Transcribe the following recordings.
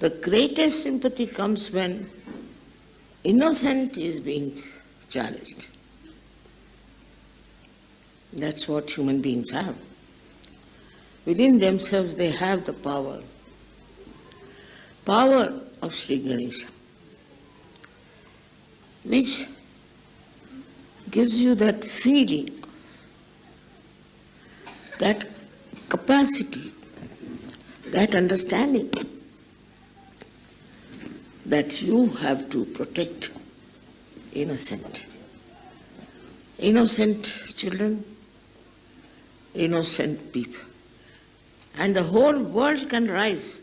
The greatest sympathy comes when innocent is being challenged. That's what human beings have. Within themselves they have the power of Sri Ganesha, which gives you that feeling, that capacity, that understanding that you have to protect innocent children, innocent people. And the whole world can rise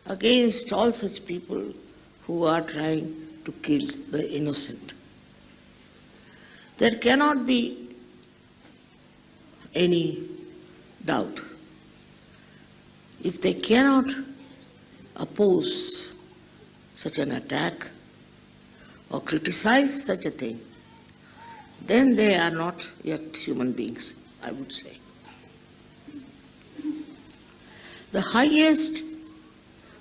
against all such people who are trying to kill the innocent. There cannot be any doubt. If they cannot oppose such an attack or criticize such a thing, then they are not yet human beings, I would say. The highest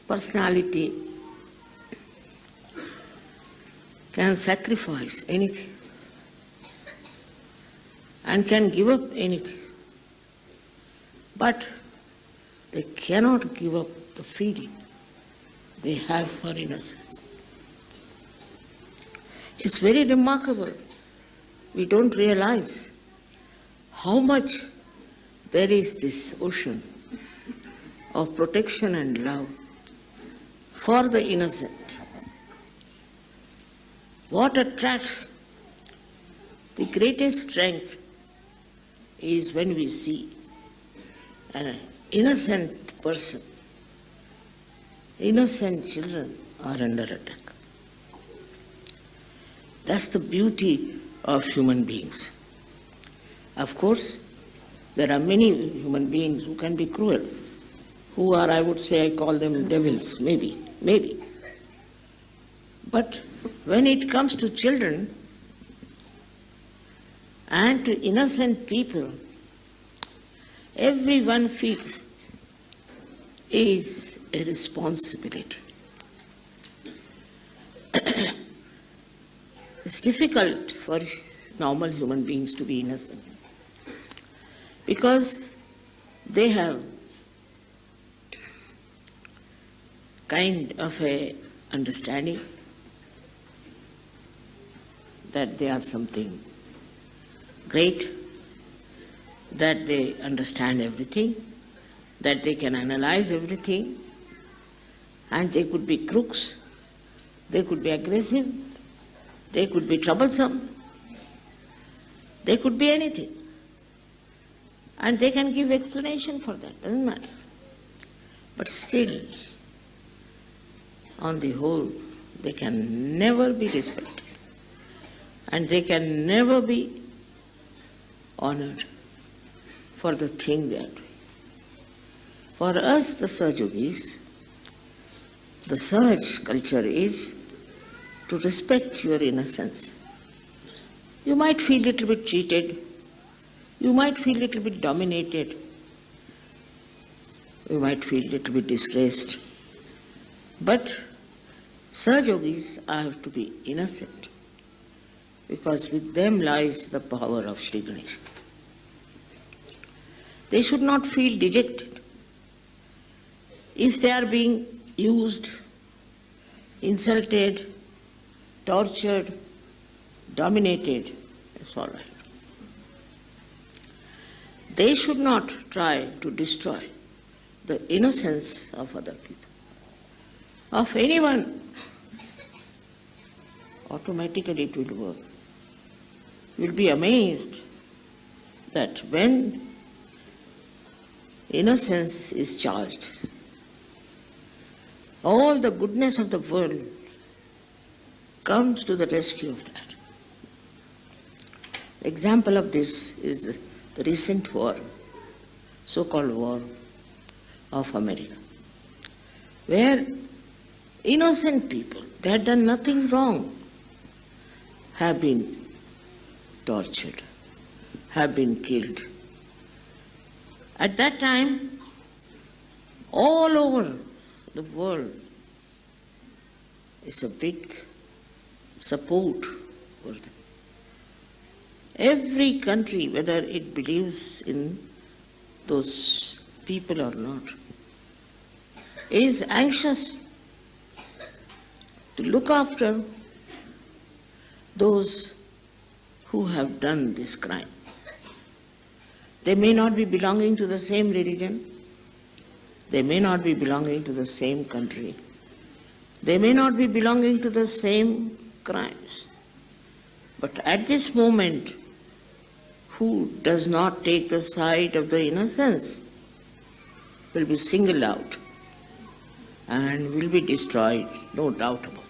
personality can sacrifice anything and can give up anything, but they cannot give up the feeling they have for innocence. It's very remarkable. We don't realize how much there is this ocean of protection and love for the innocent. What attracts the greatest strength is when we see an innocent person, innocent children are under attack. That's the beauty of human beings. Of course, there are many human beings who can be cruel, who are, I would say, I call them devils, maybe. But when it comes to children and to innocent people, everyone feels is a responsibility. It's difficult for normal human beings to be innocent because they have kind of a understanding that they are something great, that they understand everything, that they can analyze everything, and they could be crooks, they could be aggressive, they could be troublesome, they could be anything. And they can give explanation for that, doesn't matter. But still, on the whole, they can never be respected. And they can never be honored for the thing they are doing. For us, the Sahajogis, the Sahaj culture is to respect your innocence. You might feel a little bit cheated, you might feel a little bit dominated, you might feel a little bit disgraced, but Sahajogis have to be innocent because with them lies the power of Sri Ganesha. They should not feel dejected if they are being used, insulted, tortured, dominated. It's all right. They should not try to destroy the innocence of other people, of anyone. Automatically it will work. You will be amazed that when innocence is charged, all the goodness of the world comes to the rescue of that. Example of this is the recent war, so-called war of America, where innocent people, they had done nothing wrong, have been tortured, have been killed. At that time, all over the world is a big support for them. Every country, whether it believes in those people or not, is anxious to look after those who have done this crime. They may not be belonging to the same religion, they may not be belonging to the same country, they may not be belonging to the same crimes. But at this moment, who does not take the side of the innocents will be singled out and will be destroyed, no doubt about it.